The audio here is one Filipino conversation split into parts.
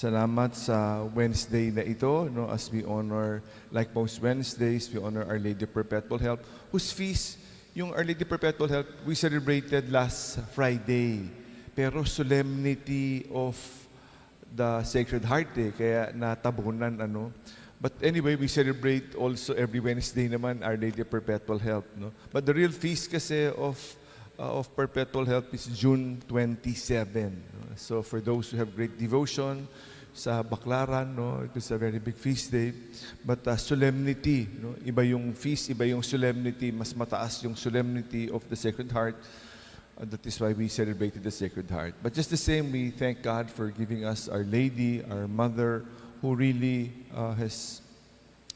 Salamat sa Wednesday na ito, no, as we honor, like most Wednesdays, we honor Our Lady of Perpetual Help, whose feast, yung Our Lady of Perpetual Help, we celebrated last Friday. Pero solemnity of the Sacred Heart, kaya natabunan, ano. But anyway, we celebrate also every Wednesday naman Our Lady of Perpetual Help, no. But the real feast kasi of Perpetual Help is June 27. No? So for those who have great devotion sa Baclaran, no, it is a very big feast day. But solemnity, no, iba yung feast, iba yung solemnity, mas mataas yung solemnity of the Sacred Heart. That is why we celebrated the Sacred Heart. But just the same, we thank God for giving us Our Lady, our Mother, who really has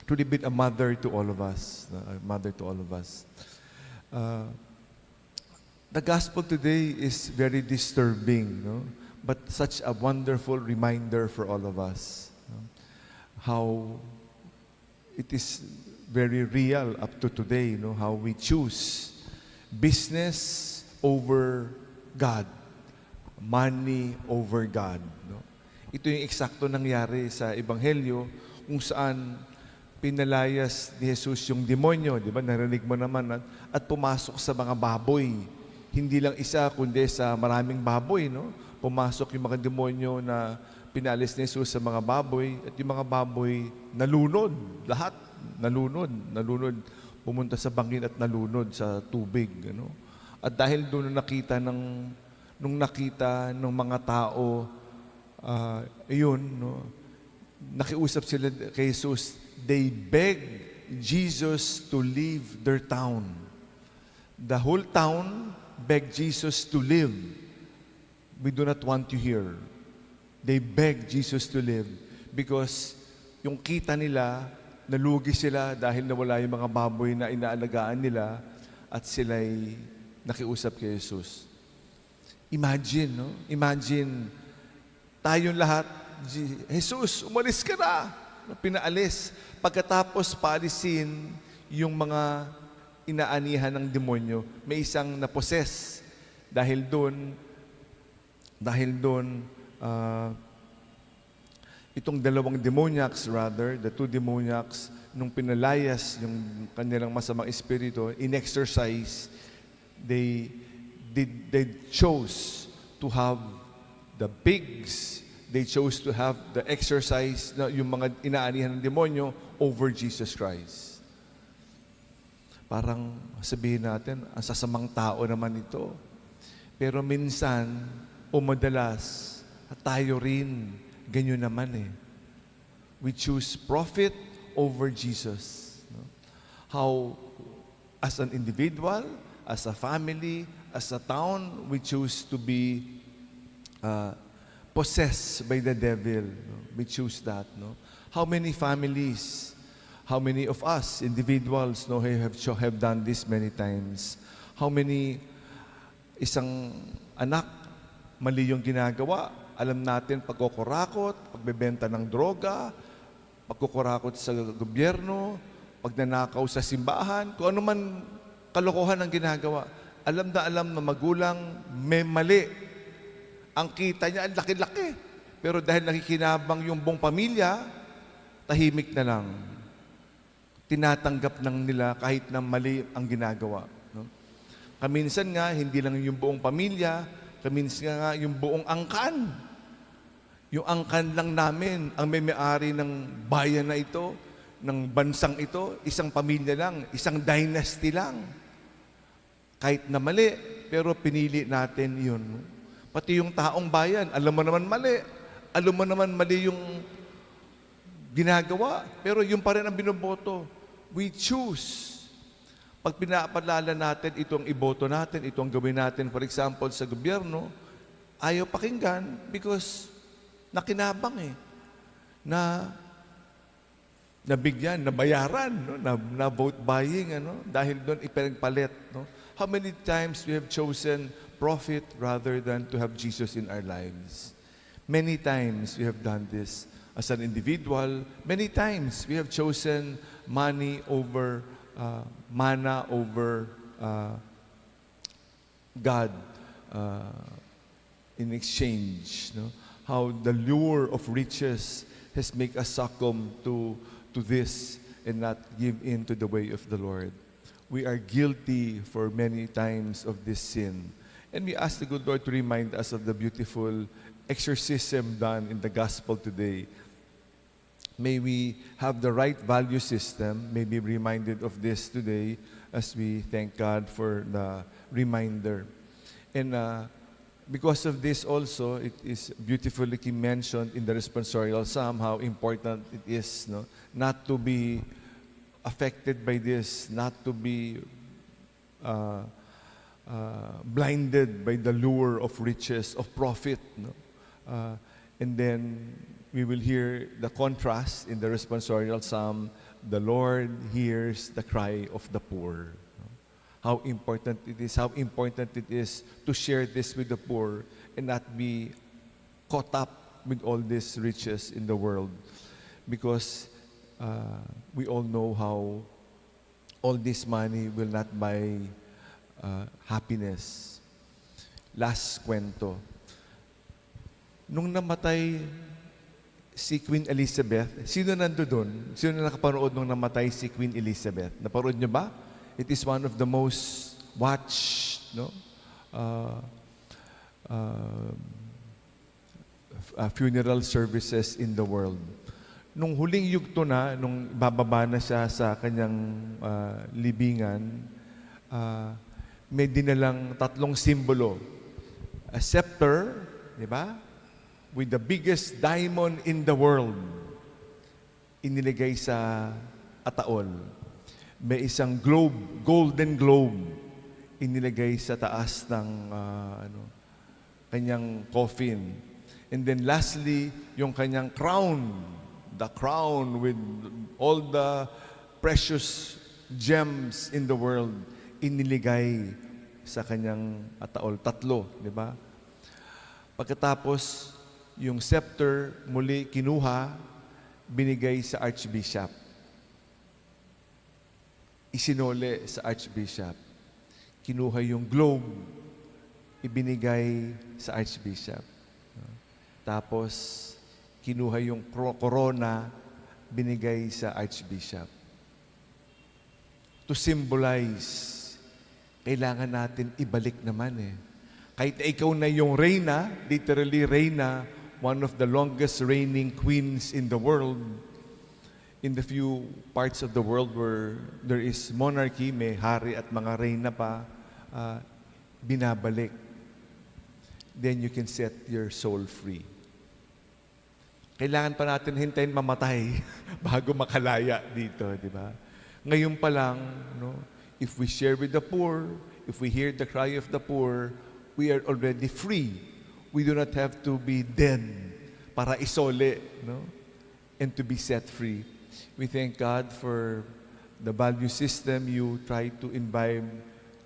truly been a mother to all of us, a mother to all of us. The gospel today is very disturbing, no? But such a wonderful reminder for all of us, no? How it is very real up to today, no? How we choose business over God, money over God, no? Ito yung eksakto nangyari sa Ebanghelyo kung saan pinalayas ni Jesus yung demonyo, di ba? Narinig mo naman, at pumasok sa mga baboy. Hindi lang isa, kundi sa maraming baboy, no? Pumasok yung mga demonyo na pinalis ni Jesus sa mga baboy, at yung mga baboy nalunod, lahat nalunod, pumunta sa bangin at nalunod sa tubig, ano? At dahil doon nakita nung nakita ng mga tao, no? Nakiusap sila kay Jesus, they begged Jesus to leave their town. The whole town begged Jesus to live. We do not want you here. They begged Jesus to live because yung kita nila, nalugi sila dahil nawala yung mga baboy na inaalagaan nila at sila'y nakiusap kay Jesus. Imagine, no? Imagine, tayong lahat, Jesus, umalis ka na. Pinaalis. Pagkatapos paalisin yung mga inaanihan ng demonyo, may isang naposes. Dahil doon, itong dalawang demoniacs, rather, the two demoniacs, nung pinalayas yung kanilang masamang espiritu, in exercise, they chose to have the pigs, they chose to have the exercise, yung mga inaanihan ng demonyo, over Jesus Christ. Parang sabihin natin, ang sasamang tao naman ito. Pero minsan, o madalas, tayo rin, ganyan naman eh. We choose profit over Jesus. How, as an individual, as a family, as a town, we choose to be possessed by the devil. We choose that. No? How many families, how many of us, individuals, no, have done this many times? How many, isang anak, mali yung ginagawa, alam natin, pagkukurakot, pagbebenta ng droga, pagkukurakot sa gobyerno, pagnanakaw sa simbahan, kung ano man kalokohan ang ginagawa, alam na magulang, may mali. Ang kita niya, ang laki-laki. Pero dahil nakikinabang yung buong pamilya, tahimik na lang. Tinatanggap ng nila kahit na mali ang ginagawa. No? Kaminsan nga, hindi lang yung buong pamilya, kaminsan nga yung buong angkan. Yung angkan lang namin, ang may-ari ng bayan na ito, ng bansang ito, isang pamilya lang, isang dynasty lang. Kahit na mali, pero pinili natin yun. Pati yung taong bayan, alam mo naman mali. Alam mo naman mali yung ginagawa, pero yung pa rin ang binoboto. We choose. Pag pinapalala natin itong iboto natin, itong gawin natin, for example, sa gobyerno, ayaw pakinggan because nakinabang eh. Nabigyan, nabayaran, no? na vote buying, ano? Dahil doon ipinagpalit. No? How many times we have chosen profit rather than to have Jesus in our lives? Many times we have done this. As an individual, many times we have chosen money over, mana over God in exchange. No? how the lure of riches has made us succumb to this and not give in to the way of the Lord. We are guilty for many times of this sin. And we ask the good Lord to remind us of the beautiful exorcism done in the gospel today. May we have the right value system. May be reminded of this today as we thank God for the reminder. And because of this also, it is beautifully mentioned in the responsorial psalm how important it is, no, not to be affected by this, not to be blinded by the lure of riches, of profit. No? And then we will hear the contrast in the responsorial psalm, the Lord hears the cry of the poor. How important it is to share this with the poor and not be caught up with all these riches in the world. Because we all know how all this money will not buy happiness. Last kwento. Nung namatay si Queen Elizabeth, sino nando doon? Sino nakapanood nung namatay si Queen Elizabeth? Naparood nyo ba? It is one of the most watched, no, funeral services in the world. Nung huling yugto na, nung bababa na siya sa kanyang libingan, may dinalang tatlong simbolo. A scepter, di ba? With the biggest diamond in the world, iniligay sa ataol. May isang globe, golden globe, inilagay sa taas ng kanyang coffin. And then lastly, yung kanyang crown, the crown with all the precious gems in the world, iniligay sa kanyang ataol. Tatlo, di ba? Pagkatapos, yung scepter muli kinuha, binigay sa archbishop. Isinole sa archbishop. Kinuha yung globe, ibinigay sa archbishop. Tapos, kinuha yung corona, binigay sa archbishop. To symbolize, kailangan natin ibalik naman eh. Kahit ikaw na yung reyna, literally reyna, one of the longest reigning queens in the world, in the few parts of the world where there is monarchy, may hari at mga reyna pa, binabalik. Then you can set your soul free. Kailangan pa natin hintayin mamatay bago makalaya dito, di ba? Ngayon pa lang, no, if we share with the poor, if we hear the cry of the poor, we are already free. We do not have to be dead para isole, no? And to be set free. We thank God for the value system you try to imbibe,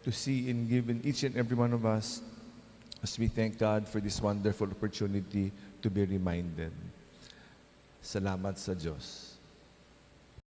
to see and give in each and every one of us, as we thank God for this wonderful opportunity to be reminded. Salamat sa Diyos.